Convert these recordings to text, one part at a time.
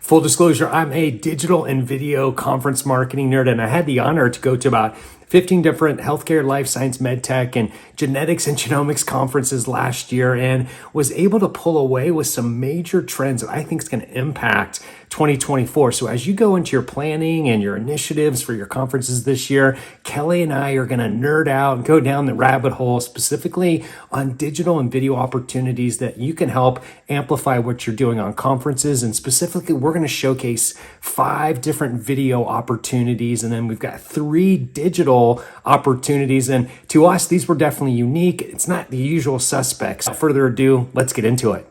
Full disclosure, I'm a digital and video conference marketing nerd, and I had the honor to go to about 15 different healthcare, life science, MedTech, and genetics and genomics conferences last year, and was able to pull away with some major trends that I think is going to impact 2024. So as you go into your planning and your initiatives for your conferences this year, Kelly and I are going to nerd out and go down the rabbit hole specifically on digital and video opportunities that you can help amplify what you're doing on conferences. And specifically, we're going to showcase 5 different video opportunities, and then we've got 3 digital opportunities. And to us, these were definitely unique. It's not the usual suspects. Without further ado, let's get into it.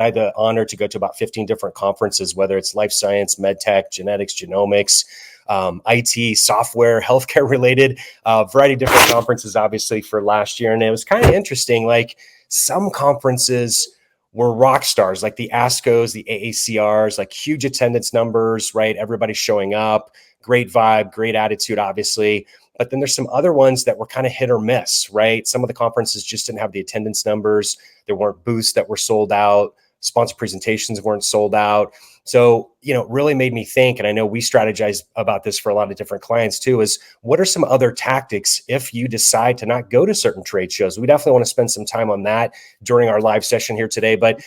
I had the honor to go to about 15 different conferences, whether it's life science, MedTech, genetics, genomics, IT, software, healthcare related, variety of different conferences, obviously, for last year. And it was kind of interesting. Like, some conferences were rock stars, like the ASCOs, the AACRs, like huge attendance numbers, right? Everybody showing up, great vibe, great attitude, obviously. But then there's some other ones that were kind of hit or miss, right? Some of the conferences just didn't have the attendance numbers. There weren't booths that were sold out. Sponsor presentations weren't sold out. So, it really made me think, and I know we strategize about this for a lot of different clients too, is what are some other tactics if you decide to not go to certain trade shows? We definitely want to spend some time on that during our live session here today, but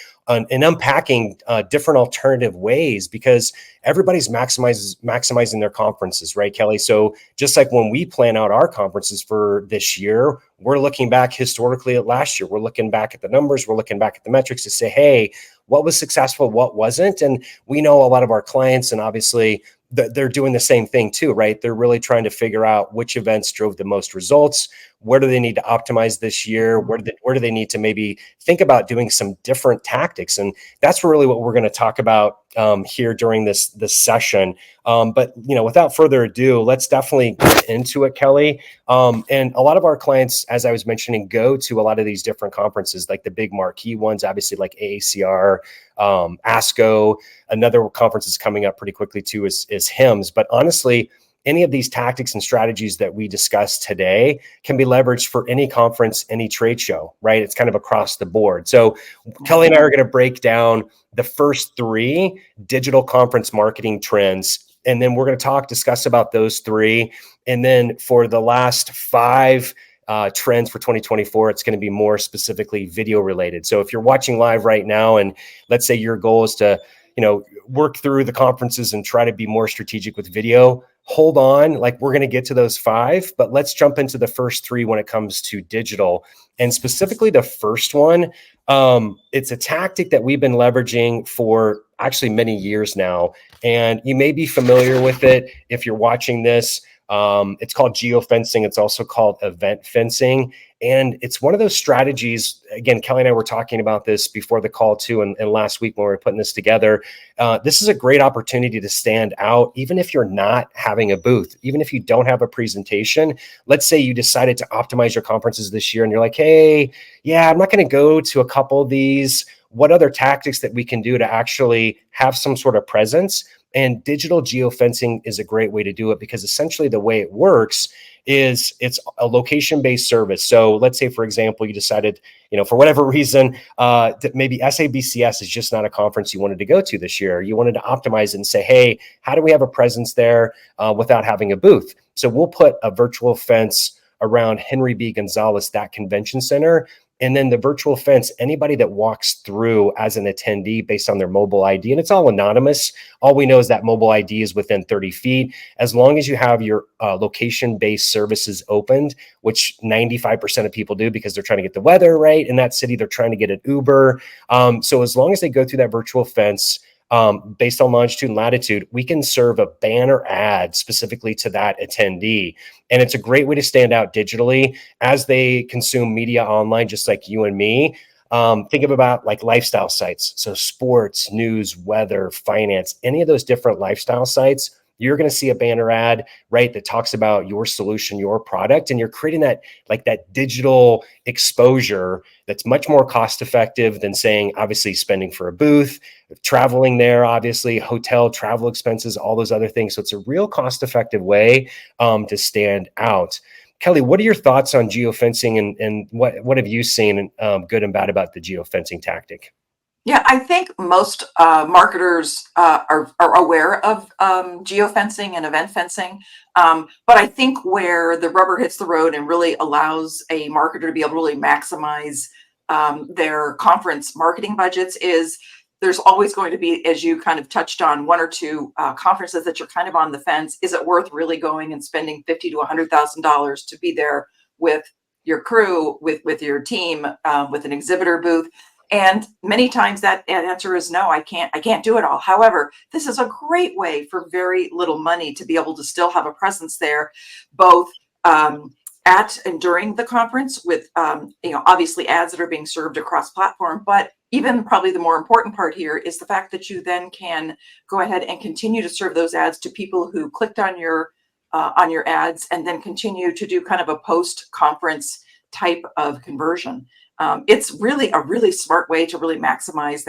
in unpacking different alternative ways, because everybody's maximizing their conferences, right, Kelly? So just like when we plan out our conferences for this year, we're looking back historically at last year. We're looking back at the numbers. We're looking back at the metrics to say, hey, what was successful, what wasn't? And we know a lot of our clients, and obviously they're doing the same thing too, right? They're really trying to figure out which events drove the most results. Where do they need to optimize this year? Where do they need to maybe think about doing some different tactics? And that's really what we're going to talk about here during this session. But without further ado, let's definitely get into it, Kelly. And a lot of our clients, as I was mentioning, go to a lot of these different conferences, like the big marquee ones, obviously like AACR, ASCO. Another conference is coming up pretty quickly too is HIMSS. But honestly, any of these tactics and strategies that we discussed today can be leveraged for any conference, any trade show, right? It's kind of across the board. So Kelly and I are going to break down the first 3 digital conference marketing trends, and then we're going to discuss about those 3. And then for the last 5 trends for 2024, it's going to be more specifically video related. So if you're watching live right now, and let's say your goal is to work through the conferences and try to be more strategic with video, hold on, like we're going to get to those 5, but let's jump into the first 3 when it comes to digital. And specifically the first one, it's a tactic that we've been leveraging for actually many years now. And you may be familiar with it if you're watching this. It's called geofencing. It's also called event fencing. And it's one of those strategies, again, Kelly and I were talking about this before the call too, and last week when we were putting this together. This is a great opportunity to stand out, even if you're not having a booth, even if you don't have a presentation. Let's say you decided to optimize your conferences this year and you're like, hey, yeah, I'm not going to go to a couple of these. What other tactics that we can do to actually have some sort of presence? And digital geofencing is a great way to do it, because essentially the way it works is it's a location-based service. So let's say, for example, you decided, for whatever reason, that maybe SABCS is just not a conference you wanted to go to this year. You wanted to optimize it and say, hey, how do we have a presence there without having a booth? So we'll put a virtual fence around Henry B. Gonzalez, that convention center. And then the virtual fence, anybody that walks through as an attendee based on their mobile ID, and it's all anonymous. All we know is that mobile ID is within 30 feet. As long as you have your location-based services opened, which 95% of people do because they're trying to get the weather right in that city, they're trying to get an Uber. So as long as they go through that virtual fence, based on longitude and latitude, we can serve a banner ad specifically to that attendee. And it's a great way to stand out digitally as they consume media online, just like you and me. Think about like lifestyle sites. So sports, news, weather, finance, any of those different lifestyle sites, you're going to see a banner ad, right, that talks about your solution, your product, and you're creating that digital exposure that's much more cost effective than saying, obviously, spending for a booth, traveling there, obviously, hotel, travel expenses, all those other things. So it's a real cost effective way to stand out. Kelly, what are your thoughts on geofencing, and what have you seen good and bad about the geofencing tactic? Yeah, I think most marketers are aware of geofencing and event fencing. But I think where the rubber hits the road and really allows a marketer to be able to really maximize their conference marketing budgets is there's always going to be, as you kind of touched on, one or two conferences that you're kind of on the fence. Is it worth really going and spending $50,000 to $100,000 to be there with your crew, with your team, with an exhibitor booth? And many times that answer is no, I can't do it all. However, this is a great way for very little money to be able to still have a presence there, both at and during the conference with, obviously ads that are being served across platform, but even probably the more important part here is the fact that you then can go ahead and continue to serve those ads to people who clicked on your ads and then continue to do kind of a post conference type of conversion. It's really a really smart way to really maximize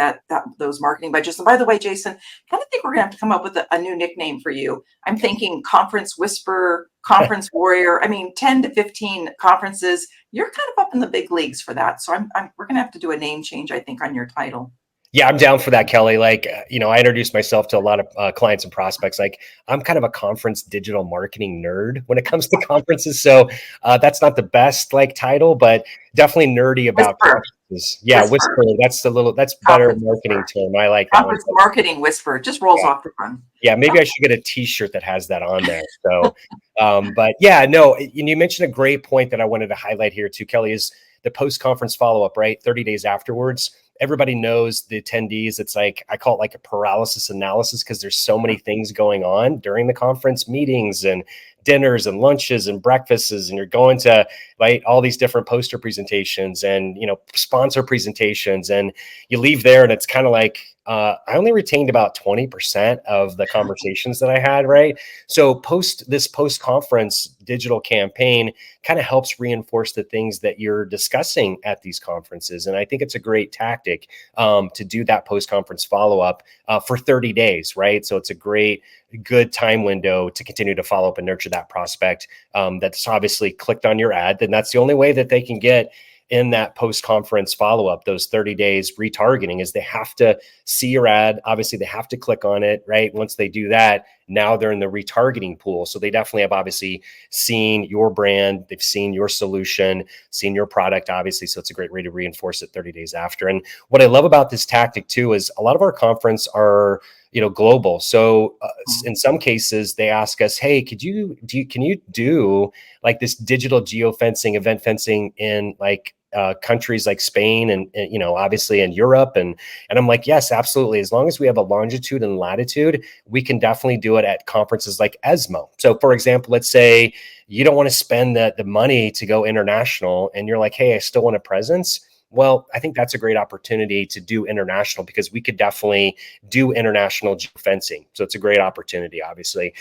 those marketing budgets. And by the way, Jason, I kind of think we're gonna have to come up with a new nickname for you. I'm thinking conference whisperer, conference warrior. I mean, 10 to 15 conferences. You're kind of up in the big leagues for that. So we're gonna have to do a name change, I think, on your title. Yeah, I'm down for that, Kelly. Like, I introduced myself to a lot of clients and prospects. Like, I'm kind of a conference digital marketing nerd when it comes to conferences. So that's not the best like title, but definitely nerdy about Whisper, conferences. Yeah, whisper, whisper. That's better conference marketing whisper, term. I like that one. conference marketing whisper. It just rolls Yeah, off the tongue. yeah. Maybe I should get a T-shirt that has that on there. So, but yeah, no. And you mentioned a great point that I wanted to highlight here too, Kelly, is the post-conference follow-up. Right, 30 days afterwards. Everybody knows the attendees. It's like, I call it like a paralysis analysis because there's so many things going on during the conference, meetings and dinners and lunches and breakfasts, and you're going to like all these different poster presentations and sponsor presentations, and you leave there and it's kind of like I only retained about 20% of the conversations that I had, right? So post conference digital campaign kind of helps reinforce the things that you're discussing at these conferences. And I think it's a great tactic to do that post conference follow up for 30 days, right? So it's a good time window to continue to follow up and nurture that prospect that's obviously clicked on your ad. Then that's the only way that they can get in that post-conference follow-up, those 30 days retargeting, is they have to see your ad. Obviously, they have to click on it, right? Once they do that, now they're in the retargeting pool. So they definitely have obviously seen your brand, they've seen your solution, seen your product, obviously. So it's a great way to reinforce it 30 days after. And what I love about this tactic too is a lot of our conference are global. So in some cases they ask us, hey, can you do like this digital geofencing, event fencing in like countries like Spain and obviously in Europe, and I'm like, yes, absolutely. As long as we have a longitude and latitude, we can definitely do it at conferences like ESMO. So for example, let's say you don't want to spend the money to go international, and you're like, hey, I still want a presence. Well, I think that's a great opportunity to do international because we could definitely do international geofencing. So it's a great opportunity, obviously.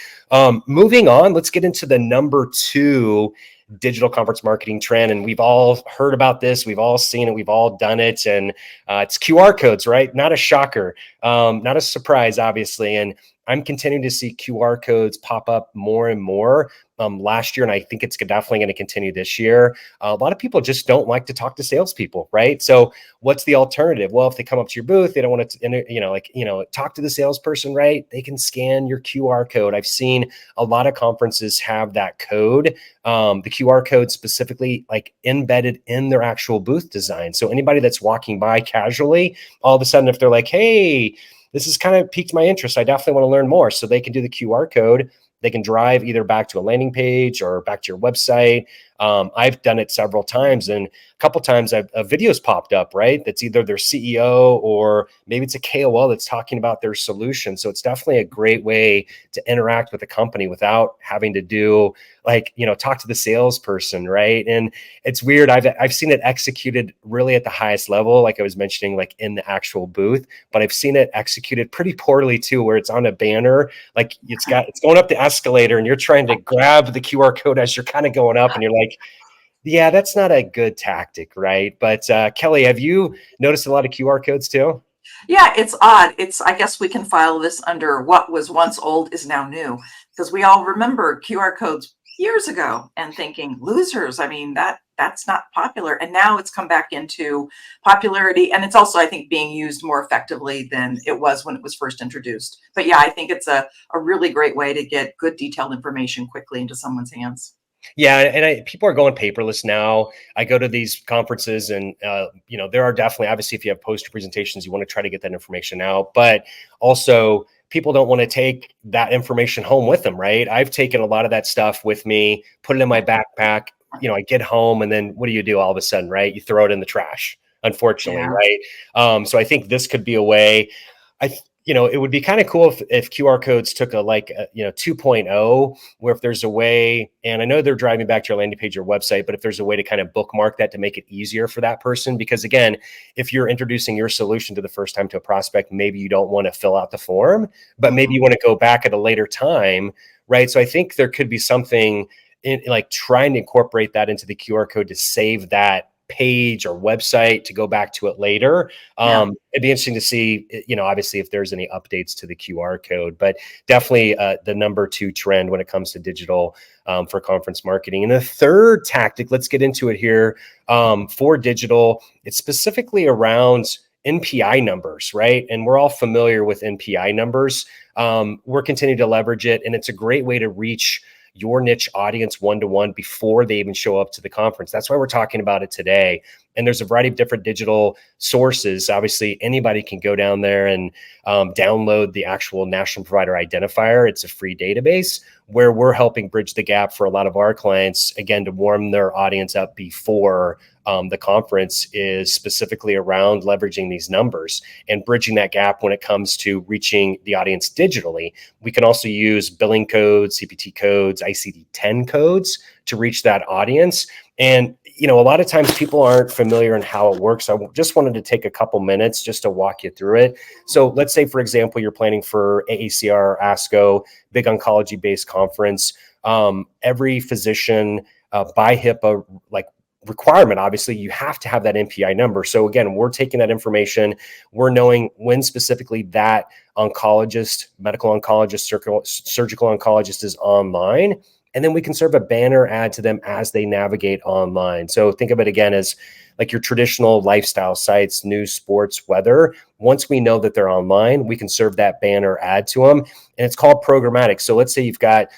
Moving on, let's get into the number 2 digital conference marketing trend. And we've all heard about this. We've all seen it. We've all done it. And it's QR codes, right? Not a shocker, not a surprise, obviously. And I'm continuing to see QR codes pop up more and more last year. And I think it's definitely going to continue this year. A lot of people just don't like to talk to salespeople, right? So what's the alternative? Well, if they come up to your booth, they don't want to, talk to the salesperson, right? They can scan your QR code. I've seen a lot of conferences have that code, the QR code specifically like embedded in their actual booth design. So anybody that's walking by casually, all of a sudden, if they're like, hey, this has kind of piqued my interest, I definitely want to learn more. So they can do the QR code. They can drive either back to a landing page or back to your website. I've done it several times, and a couple times a video's popped up, right? That's either their CEO or maybe it's a KOL that's talking about their solution. So it's definitely a great way to interact with a company without having to do talk to the salesperson, right? And it's weird. I've seen it executed really at the highest level, like I was mentioning, like in the actual booth, but I've seen it executed pretty poorly too, where it's on a banner, like it's going up the escalator and you're trying to grab the QR code as you're kind of going up, and you're like, yeah, that's not a good tactic, right? But Kelly, have you noticed a lot of QR codes too? Yeah, it's odd. I guess we can file this under what was once old is now new, because we all remember QR codes years ago and thinking, losers, I mean, that's not popular. And now it's come back into popularity. And it's also, I think, being used more effectively than it was when it was first introduced. But yeah, I think it's a really great way to get good detailed information quickly into someone's hands. Yeah, and people are going paperless now. I go to these conferences, and there are definitely, obviously, if you have poster presentations, you want to try to get that information out, but also people don't want to take that information home with them, right? I've taken a lot of that stuff with me, put it in my backpack. I get home, and then what do all of a sudden, right? You throw it in the trash, unfortunately, Yeah. right? So I think this could be a way. It would be kind of cool if QR codes took a 2.0, where if there's a way, and I know they're driving back to your landing page or website, but if there's a way to kind of bookmark that to make it easier for that person, because again, if you're introducing your solution to the first time to a prospect, maybe you don't want to fill out the form, but maybe you want to go back at a later time, right? So I think there could be something in like trying to incorporate that into the QR code to save that page or website to go back to it later. Yeah. It'd be interesting to see, obviously if there's any updates to the QR code, but definitely the number 2 trend when it comes to digital for conference marketing. And the third tactic, let's get into it here, for digital, it's specifically around NPI numbers, right? And we're all familiar with NPI numbers. We're continuing to leverage it, and it's a great way to reach your niche audience one-to-one before they even show up to the conference. That's why we're talking about it today. And there's a variety of different digital sources. Obviously, anybody can go down there and download the actual national provider identifier. It's a free database where we're helping bridge the gap for a lot of our clients, again, to warm their audience up before the conference, is specifically around leveraging these numbers and bridging that gap when it comes to reaching the audience digitally. We can also use billing codes, CPT codes, ICD-10 codes to reach that audience. And, a lot of times people aren't familiar in how it works. I just wanted to take a couple minutes just to walk you through it. So let's say, for example, you're planning for AACR, ASCO, big oncology-based conference. Every physician by HIPAA, requirement, obviously, you have to have that NPI number. So again, we're taking that information, we're knowing when specifically that oncologist, medical oncologist, surgical oncologist is online, and then we can serve a banner ad to them as they navigate online. So think of it again as like your traditional lifestyle sites, news, sports, weather. Once we know that they're online, we can serve that banner ad to them, and it's called programmatic. So let's say you've got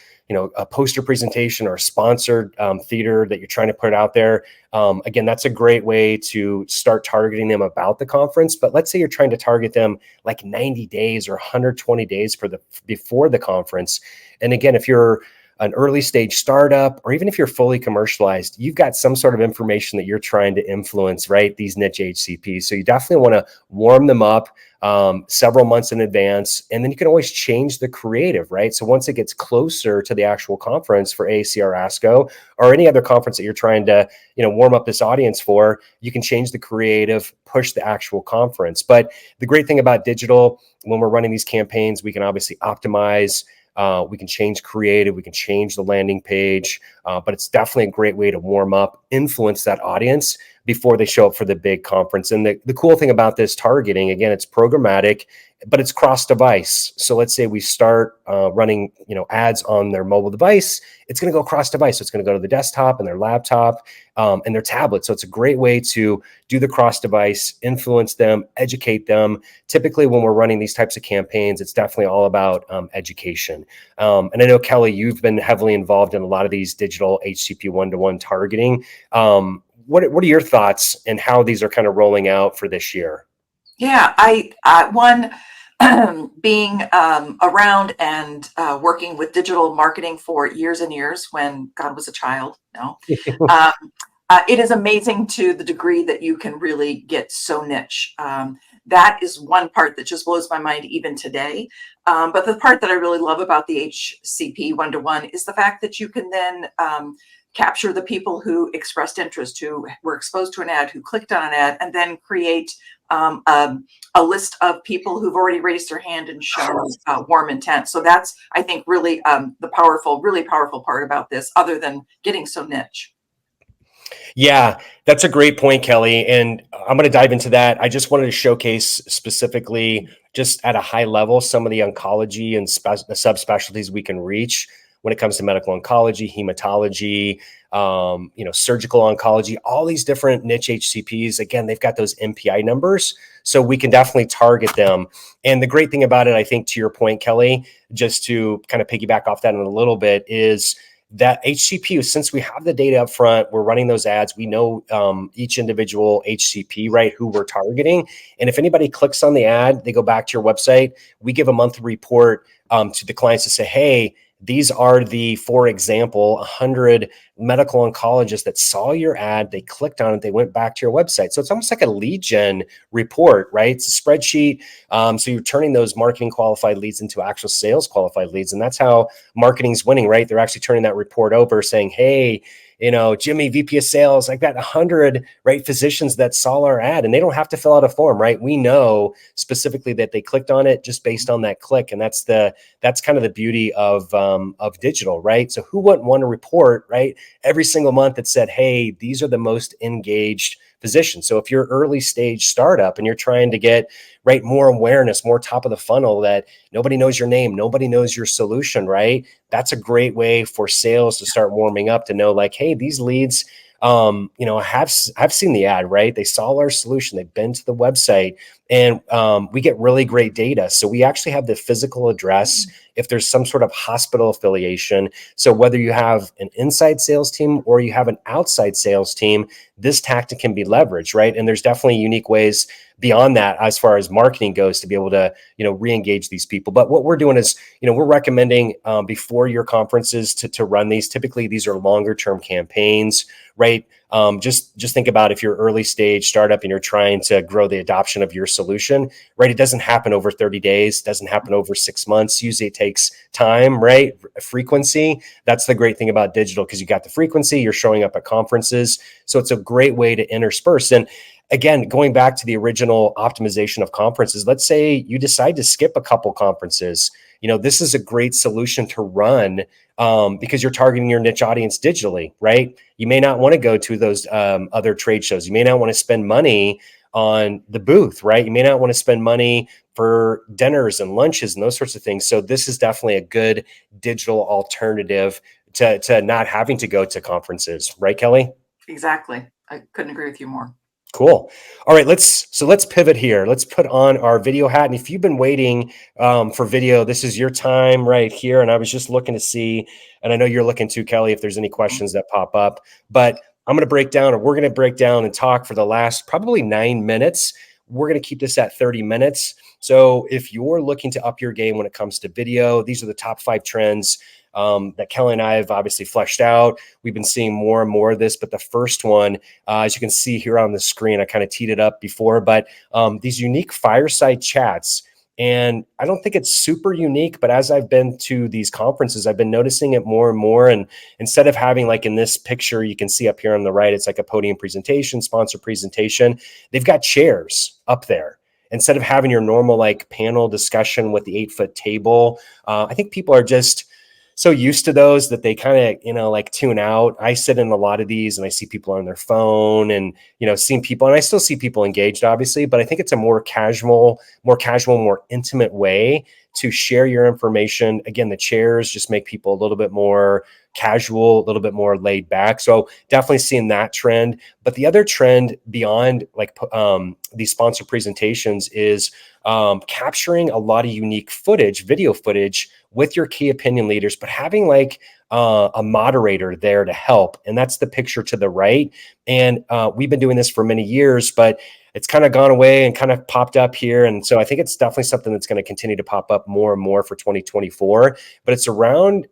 a poster presentation or a sponsored theater that you're trying to put out there. Again, that's a great way to start targeting them about the conference. But let's say you're trying to target them like 90 days or 120 days before the conference. And again, if you're an early stage startup, or even if you're fully commercialized, you've got some sort of information that you're trying to influence, right? These niche HCPs. So you definitely want to warm them up several months in advance. And then you can always change the creative, right? So once it gets closer to the actual conference for AACR, ASCO, or any other conference that you're trying to, warm up this audience for, you can change the creative, push the actual conference. But the great thing about digital, when we're running these campaigns, we can obviously optimize. We can change creative, we can change the landing page, but it's definitely a great way to warm up, influence that audience before they show up for the big conference. And the cool thing about this targeting, again, it's programmatic, but it's cross device. So let's say we start running, ads on their mobile device. It's going to go cross device. So it's going to go to the desktop and their laptop and their tablet. So it's a great way to do the cross device, influence them, educate them. Typically, when we're running these types of campaigns, it's definitely all about education. And I know, Kelly, you've been heavily involved in a lot of these digital HCP one-to-one targeting. What are your thoughts and how these are kind of rolling out for this year? Yeah, one, being around and working with digital marketing for years and years when God was a child. No, it is amazing to the degree that you can really get so niche. That is one part that just blows my mind even today. But the part that I really love about the HCP one-to-one is the fact that you can then capture the people who expressed interest, who were exposed to an ad, who clicked on an ad, and then create a list of people who've already raised their hand and shown warm intent. So that's, I think, really the really powerful part about this, other than getting so niche. Yeah, that's a great point, Kelly. And I'm going to dive into that. I just wanted to showcase specifically, just at a high level, some of the oncology and subspecialties we can reach when it comes to medical oncology, hematology, surgical oncology, all these different niche HCPs. Again, they've got those MPI numbers, so we can definitely target them. And the great thing about it, I think, to your point, Kelly, just to kind of piggyback off that in a little bit, is that HCP, since we have the data up front, we're running those ads, we know each individual HCP, right, who we're targeting. And if anybody clicks on the ad, they go back to your website, we give a monthly report to the clients to say, hey, these are the, for example, 100 medical oncologists that saw your ad, they clicked on it, they went back to your website. So it's almost like a lead gen report, right? It's a spreadsheet. So you're turning those marketing qualified leads into actual sales qualified leads. And that's how marketing's winning, right? They're actually turning that report over saying, hey, Jimmy, VP of sales, I've got 100, right, physicians that saw our ad, and they don't have to fill out a form, right? We know specifically that they clicked on it just based on that click. And that's kind of the beauty of digital, right? So who wouldn't want to report, right, every single month that said, hey, these are the most engaged physicians. So if you're early stage startup and you're trying to get, right, more awareness, more top of the funnel, that nobody knows your name, nobody knows your solution, right? That's a great way for sales to start warming up, to know like, hey, these leads, have seen the ad, right? They saw our solution, they've been to the website, and we get really great data. So we actually have the physical address if there's some sort of hospital affiliation. So whether you have an inside sales team or you have an outside sales team, this tactic can be leveraged, right? And there's definitely unique ways beyond that as far as marketing goes to be able to, re-engage these people. But what we're doing is, we're recommending before your conferences to run these. Typically, these are longer term campaigns, right? Just think about if you're early stage startup and you're trying to grow the adoption of your solution, right? It doesn't happen over 30 days, doesn't happen over 6 months. Usually it takes time, right? Frequency. That's the great thing about digital, because you got the frequency, you're showing up at conferences. So it's a great way to intersperse. And again, going back to the original optimization of conferences, let's say you decide to skip a couple conferences. This is a great solution to run because you're targeting your niche audience digitally, right? You may not want to go to those other trade shows. You may not want to spend money on the booth, right? You may not want to spend money for dinners and lunches and those sorts of things. So this is definitely a good digital alternative to not having to go to conferences, right, Kelly? Exactly. I couldn't agree with you more. Cool. All right, let's pivot here. Let's put on our video hat. And if you've been waiting for video, this is your time right here. And I was just looking to see, and I know you're looking too, Kelly, if there's any questions that pop up. But we're going to break down and talk for the last probably 9 minutes. We're going to keep this at 30 minutes. So if you're looking to up your game when it comes to video, these are the top 5 trends that Kelly and I have obviously fleshed out. We've been seeing more and more of this, but the first one, as you can see here on the screen, I kind of teed it up before, but these unique fireside chats. And I don't think it's super unique, but as I've been to these conferences, I've been noticing it more and more. And instead of having, like in this picture, you can see up here on the right, it's like a podium presentation, sponsor presentation. They've got chairs up there. Instead of having your normal like panel discussion with the 8-foot table, I think people are just so used to those that they kind of, like tune out. I sit in a lot of these and I see people on their phone and, seeing people, and I still see people engaged, obviously, but I think it's a more casual, more intimate way to share your information. Again, the chairs just make people a little bit more casual, a little bit more laid back. So definitely seeing that trend. But the other trend beyond like these sponsor presentations is capturing a lot of unique footage, video footage with your key opinion leaders, but having like a moderator there to help. And that's the picture to the right. And we've been doing this for many years, but it's kind of gone away and kind of popped up here. And so I think it's definitely something that's going to continue to pop up more and more for 2024, but it's around,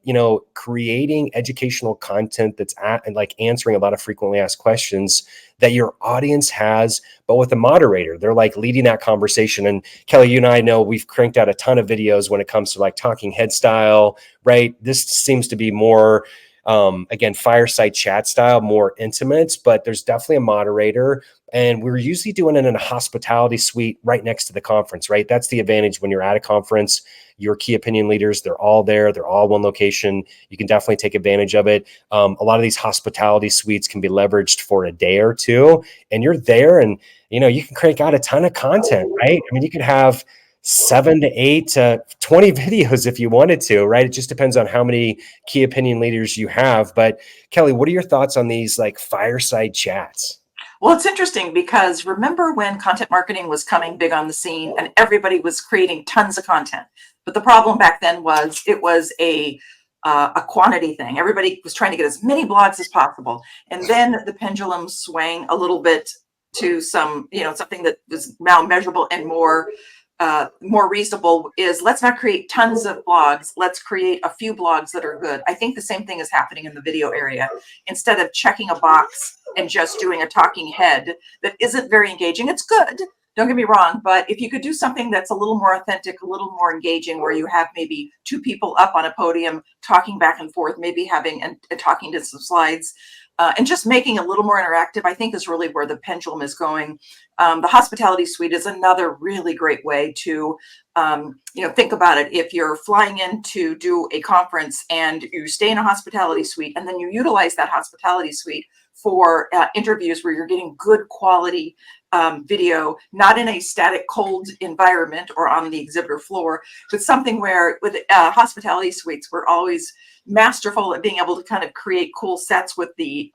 creating educational content that's and like answering a lot of frequently asked questions that your audience has, but with a moderator. They're like leading that conversation. And Kelly, you and I know we've cranked out a ton of videos when it comes to like talking head style, right? This seems to be more, again, fireside chat style, more intimate, but there's definitely a moderator. And we're usually doing it in a hospitality suite right next to the conference, right? That's the advantage when you're at a conference. Your key opinion leaders, they're all there. They're all one location. You can definitely take advantage of it. A lot of these hospitality suites can be leveraged for a day or two, and you're there and, you can crank out a ton of content, right? I mean, you could have 7 to 8 to 20 videos if you wanted to, right? It just depends on how many key opinion leaders you have. But Kelly, what are your thoughts on these like fireside chats? Well, it's interesting because remember when content marketing was coming big on the scene and everybody was creating tons of content. But the problem back then was it was a quantity thing. Everybody was trying to get as many blogs as possible. And then the pendulum swang a little bit to some, something that was now measurable and more reasonable is let's not create tons of blogs. Let's create a few blogs that are good. I think the same thing is happening in the video area. Instead of checking a box and just doing a talking head that isn't very engaging, it's good. Don't get me wrong, but if you could do something that's a little more authentic, a little more engaging, where you have maybe two people up on a podium talking back and forth, maybe having and talking to some slides, and just making it a little more interactive, I think is really where the pendulum is going. The hospitality suite is another really great way to, think about it. If you're flying in to do a conference and you stay in a hospitality suite and then you utilize that hospitality suite for interviews where you're getting good quality video, not in a static, cold environment or on the exhibitor floor, but something where with hospitality suites, we're always masterful at being able to kind of create cool sets with the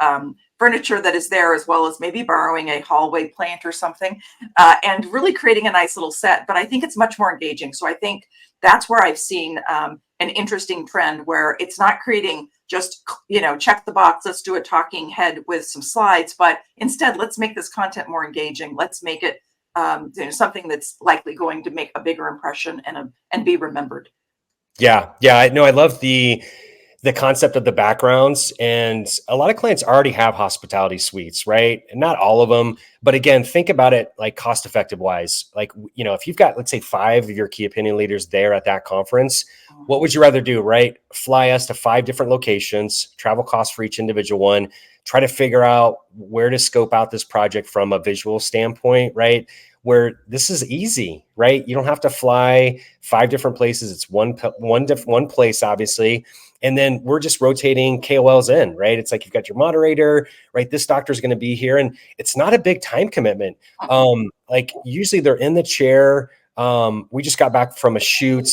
furniture that is there, as well as maybe borrowing a hallway plant or something, and really creating a nice little set. But I think it's much more engaging. So I think that's where I've seen an interesting trend where it's not creating just, check the box, let's do a talking head with some slides, but instead let's make this content more engaging. Let's make it something that's likely going to make a bigger impression and be remembered. Yeah. I love the concept of the backgrounds, and a lot of clients already have hospitality suites, right? And not all of them, but again, think about it like cost effective wise. Like, if you've got, let's say 5 of your key opinion leaders there at that conference, what would you rather do, right? Fly us to 5 different locations, travel costs for each individual one, try to figure out where to scope out this project from a visual standpoint, right? Where this is easy, right? You don't have to fly 5 different places. It's one place, obviously. And then we're just rotating KOLs in, right? It's like you've got your moderator, right? This doctor's going to be here, and it's not a big time commitment. Like usually they're in the chair. We just got back from a shoot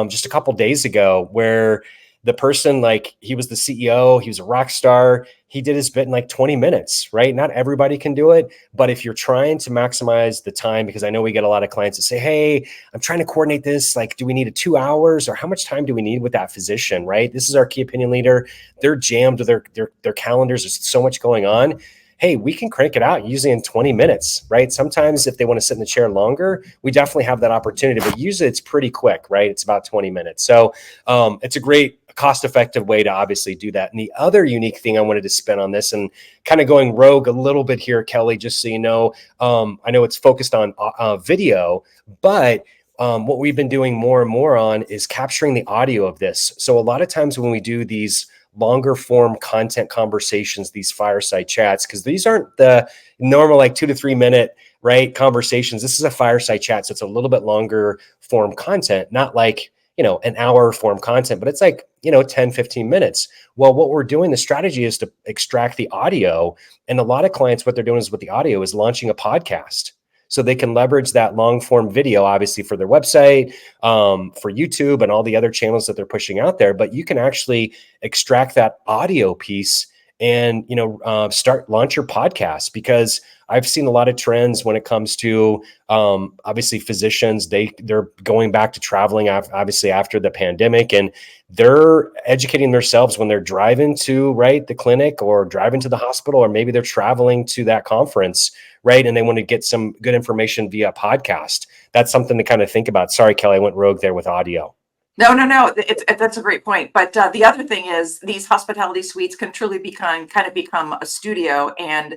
just a couple days ago where the person, like, he was the CEO, he was a rock star. He did his bit in like 20 minutes, right? Not everybody can do it, but if you're trying to maximize the time, because I know we get a lot of clients that say, hey, I'm trying to coordinate this. Like, do we need 2 hours, or how much time do we need with that physician, right? This is our key opinion leader. They're jammed with their calendars. There's so much going on. Hey, we can crank it out usually in 20 minutes, right? Sometimes if they want to sit in the chair longer, we definitely have that opportunity, but usually it's pretty quick, right? It's about 20 minutes. So it's a great cost-effective way to obviously do that. And the other unique thing I wanted to spin on this, and kind of going rogue a little bit here, Kelly, just so you know, I know it's focused on video, but what we've been doing more and more on is capturing the audio of this. So a lot of times when we do these longer form content conversations, these fireside chats, because these aren't the normal like 2 to 3 minute, right, conversations. This is a fireside chat. So it's a little bit longer form content, not like, an hour form content, but it's like, 10, 15 minutes. Well, what we're doing, the strategy is to extract the audio. And a lot of clients, what they're doing is with the audio is launching a podcast. So they can leverage that long form video, obviously, for their website, for YouTube and all the other channels that they're pushing out there. But you can actually extract that audio piece and, launch your podcast, because I've seen a lot of trends when it comes to, obviously, physicians. They're going back to traveling, obviously, after the pandemic, and they're educating themselves when they're driving to, right, the clinic, or driving to the hospital, or maybe they're traveling to that conference, right, and they want to get some good information via podcast. That's something to kind of think about. Sorry, Kelly, I went rogue there with audio. No. That's a great point. But the other thing is these hospitality suites can truly become a studio. And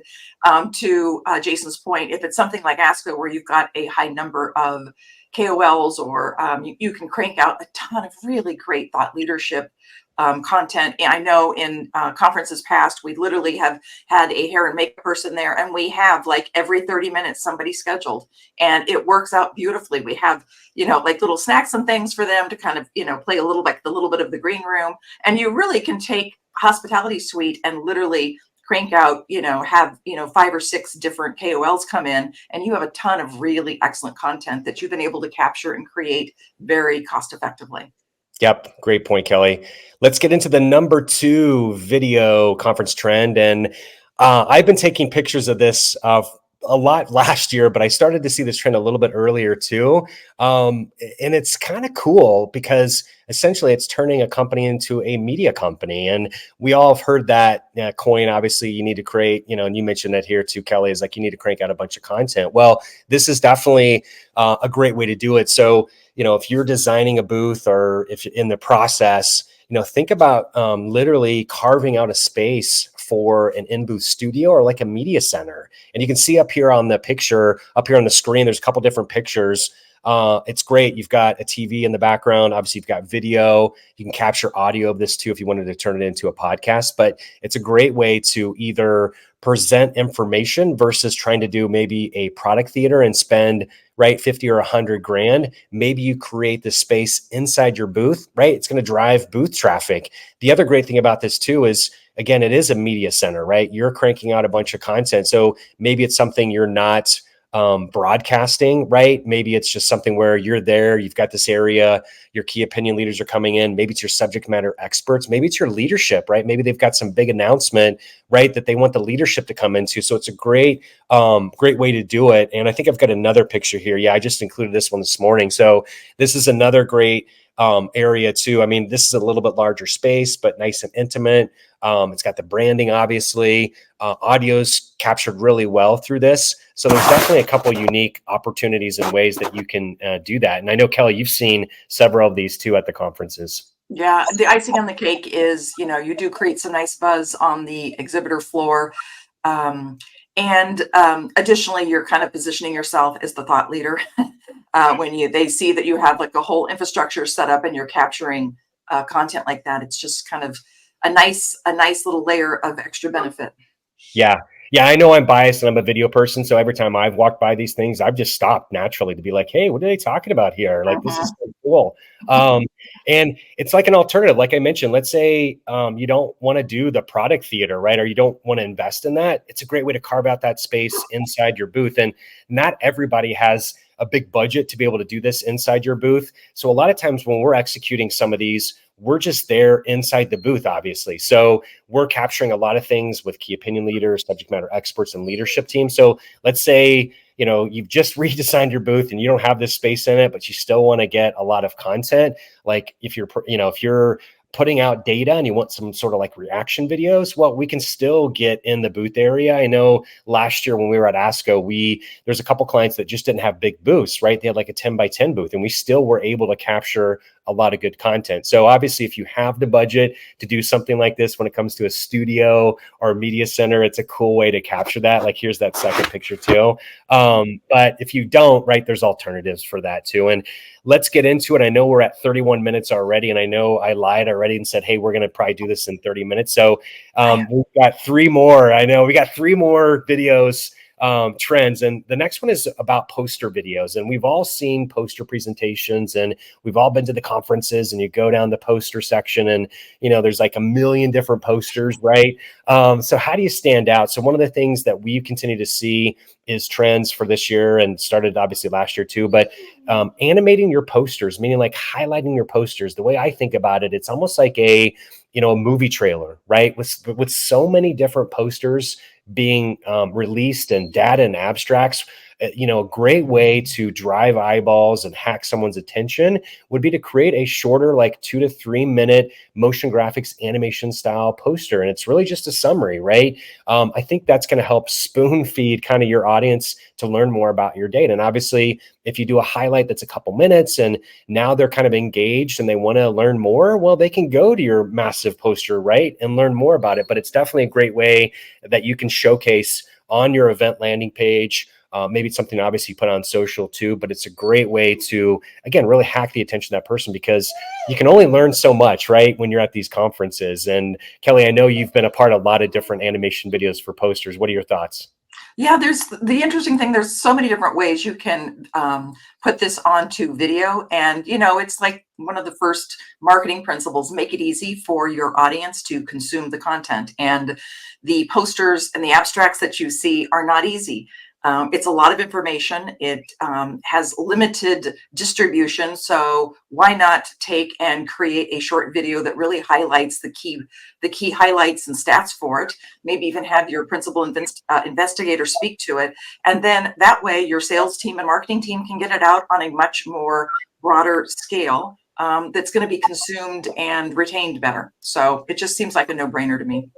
to Jason's point, if it's something like ASCO where you've got a high number of KOLs, or you can crank out a ton of really great thought leadership content. And I know in conferences past, we literally have had a hair and makeup person there, and we have like every 30 minutes somebody scheduled, and it works out beautifully. We have, like little snacks and things for them to kind of, play a little bit of the green room. And you really can take hospitality suite and literally crank out, have, 5 or 6 different KOLs come in, and you have a ton of really excellent content that you've been able to capture and create very cost effectively. Yep. Great point, Kelly. Let's get into the number 2 video conference trend. And I've been taking pictures of this a lot last year, but I started to see this trend a little bit earlier too. And it's kind of cool because essentially it's turning a company into a media company. And we all have heard that coin. Obviously, you need to create, and you mentioned that here too, Kelly, is like you need to crank out a bunch of content. Well, this is definitely a great way to do it. So, if you're designing a booth or if you're in the process, think about literally carving out a space for an in-booth studio or like a media center. And you can see up here on the picture, up here on the screen, there's a couple different pictures. It's great. You've got a TV in the background. Obviously, you've got video. You can capture audio of this too if you wanted to turn it into a podcast. But it's a great way to either present information versus trying to do maybe a product theater and spend 50 or 100 grand. Maybe you create the space inside your booth, right? It's going to drive booth traffic. The other great thing about this too is, again, it is a media center, right? You're cranking out a bunch of content. So maybe it's something you're not broadcasting, right? Maybe it's just something where you're there, you've got this area, your key opinion leaders are coming in. Maybe it's your subject matter experts. Maybe it's your leadership, right? Maybe they've got some big announcement, right, that they want the leadership to come into. So it's a great way to do it. And I think I've got another picture here. Yeah, I just included this one this morning. So this is another great area too. I mean, this is a little bit larger space, but nice and intimate. It's got the branding, obviously. Audio's captured really well through this. So there's definitely a couple unique opportunities and ways that you can do that. And I know, Kelly, you've seen several of these too at the conferences. Yeah, the icing on the cake is, you do create some nice buzz on the exhibitor floor. And additionally, you're kind of positioning yourself as the thought leader when they see that you have like a whole infrastructure set up and you're capturing content like that. It's just kind of a nice little layer of extra benefit. Yeah. Yeah, I know I'm biased and I'm a video person. So every time I've walked by these things, I've just stopped naturally to be like, hey, what are they talking about here? Like, this is so cool. And it's like an alternative. Like I mentioned, let's say you don't want to do the product theater, right? Or you don't want to invest in that. It's a great way to carve out that space inside your booth. And not everybody has a big budget to be able to do this inside your booth. So a lot of times when we're executing some of these, we're just there inside the booth, obviously. So we're capturing a lot of things with key opinion leaders, subject matter experts, and leadership teams. So let's say, you've just redesigned your booth and you don't have this space in it, but you still want to get a lot of content. Like if you're putting out data and you want some sort of like reaction videos, well, we can still get in the booth area. I know last year when we were at ASCO, there's a couple clients that just didn't have big booths, right? They had like a 10 by 10 booth and we still were able to capture a lot of good content. So obviously if you have the budget to do something like this, when it comes to a studio or a media center, it's a cool way to capture that. Like here's that second picture too. But if you don't, right, there's alternatives for that too. And let's get into it. I know we're at 31 minutes already, and I know I lied already and said, hey, we're going to probably do this in 30 minutes. So we've got 3 more. I know we got 3 more videos trends. And the next one is about poster videos. And we've all seen poster presentations and we've all been to the conferences and you go down the poster section and, there's like a million different posters, right? So how do you stand out? So one of the things that we continue to see is trends for this year and started obviously last year too, but animating your posters, meaning like highlighting your posters. The way I think about it, it's almost like a movie trailer, right? With so many different posters being released and data and abstracts, a great way to drive eyeballs and hack someone's attention would be to create a shorter, like 2 to 3 minute motion graphics animation style poster. And it's really just a summary, right? I think that's going to help spoon feed kind of your audience to learn more about your data. And obviously, if you do a highlight that's a couple minutes and now they're kind of engaged and they want to learn more, well, they can go to your massive poster, right, and learn more about it. But it's definitely a great way that you can showcase on your event landing page. Maybe it's something obviously you put on social too, but it's a great way to, again, really hack the attention of that person because you can only learn so much, right, when you're at these conferences. And Kelly, I know you've been a part of a lot of different animation videos for posters. What are your thoughts? Yeah, there's the interesting thing. There's so many different ways you can put this onto video. And, it's like one of the first marketing principles, make it easy for your audience to consume the content. And the posters and the abstracts that you see are not easy. It's a lot of information. It has limited distribution. So why not take and create a short video that really highlights the key highlights and stats for it? Maybe even have your principal investigator speak to it. And then that way your sales team and marketing team can get it out on a much more broader scale that's going to be consumed and retained better. So it just seems like a no-brainer to me.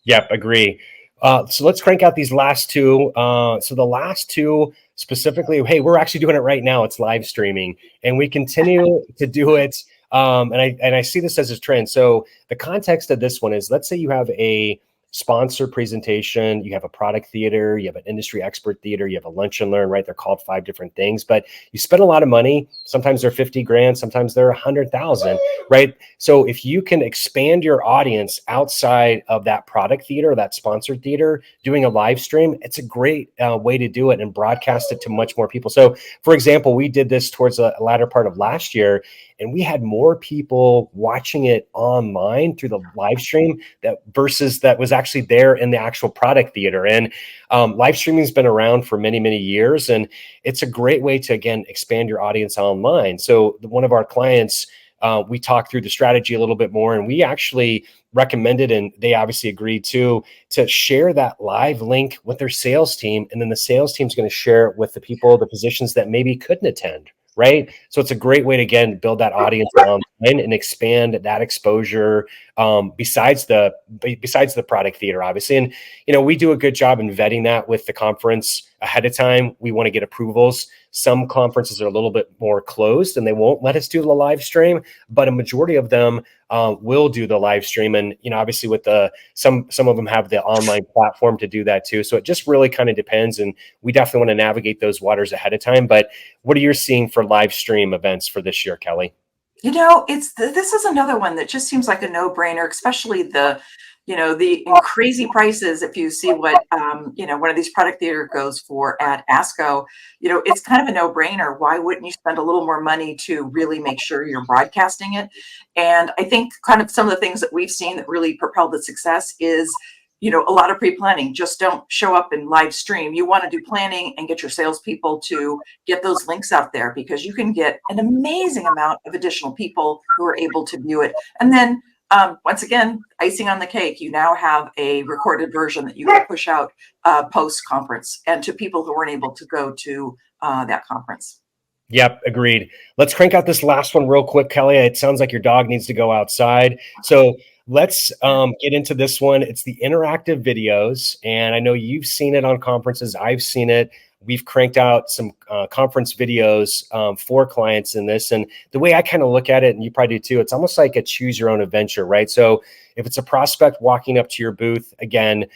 Yep, agree. So let's crank out these last two. So the last two specifically, hey, we're actually doing it right now. It's live streaming, and we continue to do it. And I see this as a trend. So the context of this one is, let's say you have a sponsor presentation, you have a product theater, you have an industry expert theater, you have a lunch and learn, right? They're called 5 different things, but you spend a lot of money. Sometimes they're 50 grand, sometimes they're 100,000, right? So if you can expand your audience outside of that product theater, that sponsored theater, doing a live stream, it's a great way to do it and broadcast it to much more people. So for example, we did this towards the latter part of last year, and we had more people watching it online through the live stream that was actually there in the actual product theater. And live streaming has been around for many, many years, and it's a great way to, again, expand your audience online. So one of our clients, we talked through the strategy a little bit more, and we actually recommended, and they obviously agreed to share that live link with their sales team. And then the sales team's going to share it with the physicians that maybe couldn't attend. Right. So it's a great way to, again, build that audience online and expand that exposure besides the product theater, obviously. And, we do a good job in vetting that with the conference ahead of time. We want to get approvals. Some conferences are a little bit more closed and they won't let us do the live stream, but a majority of them will do the live stream. And, obviously with some of them have the online platform to do that too. So it just really kind of depends. And we definitely want to navigate those waters ahead of time. But what are you seeing for live stream events for this year, Kelly? This is another one that just seems like a no-brainer, especially the crazy prices. If you see what, one of these product theater goes for at ASCO, it's kind of a no-brainer. Why wouldn't you spend a little more money to really make sure you're broadcasting it? And I think kind of some of the things that we've seen that really propelled the success is, a lot of pre-planning. Just don't show up and live stream. You want to do planning and get your salespeople to get those links out there, because you can get an amazing amount of additional people who are able to view it. And then once again, icing on the cake, you now have a recorded version that you can push out post-conference and to people who weren't able to go to that conference. Yep, agreed. Let's crank out this last one real quick, Kelly. It sounds like your dog needs to go outside. So let's get into this one. It's the interactive videos. And I know you've seen it on conferences. I've seen it. We've cranked out some conference videos for clients in this. And the way I kind of look at it, and you probably do too, it's almost like a choose your own adventure, right? So if it's a prospect walking up to your booth, again,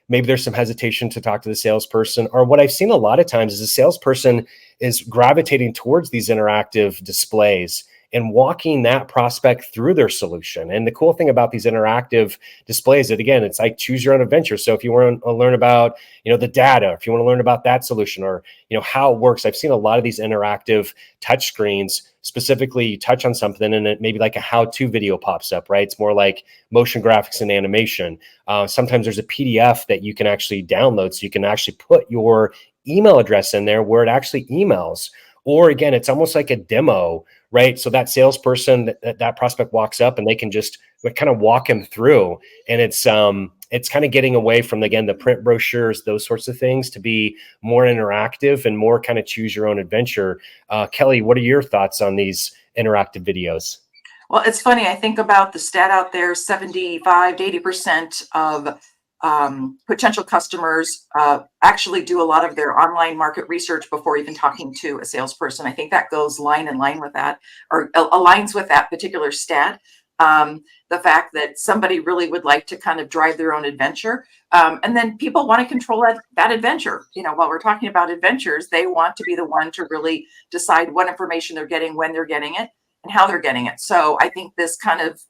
maybe there's some hesitation to talk to the salesperson, or what I've seen a lot of times is a salesperson is gravitating towards these interactive displays and walking that prospect through their solution. And the cool thing about these interactive displays, that again, it's like choose your own adventure. So if you want to learn about, the data, if you want to learn about that solution, or, how it works, I've seen a lot of these interactive touch screens. Specifically, you touch on something and it maybe like a how-to video pops up, right? It's more like motion graphics and animation. Sometimes there's a PDF that you can actually download. So you can actually put your email address in there where it actually emails. Or again, it's almost like a demo, right? So that salesperson, that prospect walks up and they can just kind of walk him through. And it's kind of getting away from, again, the print brochures, those sorts of things, to be more interactive and more kind of choose your own adventure. Kelly, what are your thoughts on these interactive videos? Well, it's funny. I think about the stat out there, 75 to 80% of potential customers actually do a lot of their online market research before even talking to a salesperson. I think that goes line in line with that, or aligns with that particular stat. The fact that somebody really would like to kind of drive their own adventure. And then people want to control that adventure. While we're talking about adventures, they want to be the one to really decide what information they're getting, when they're getting it, and how they're getting it. So I think this kind of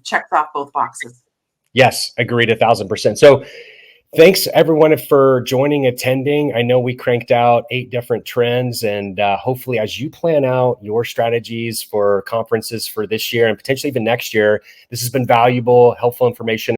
checks off both boxes. Yes, agreed 1,000%. So Thanks everyone for joining, attending. I know we cranked out 8 different trends, and hopefully as you plan out your strategies for conferences for this year and potentially even next year, this has been valuable, helpful information.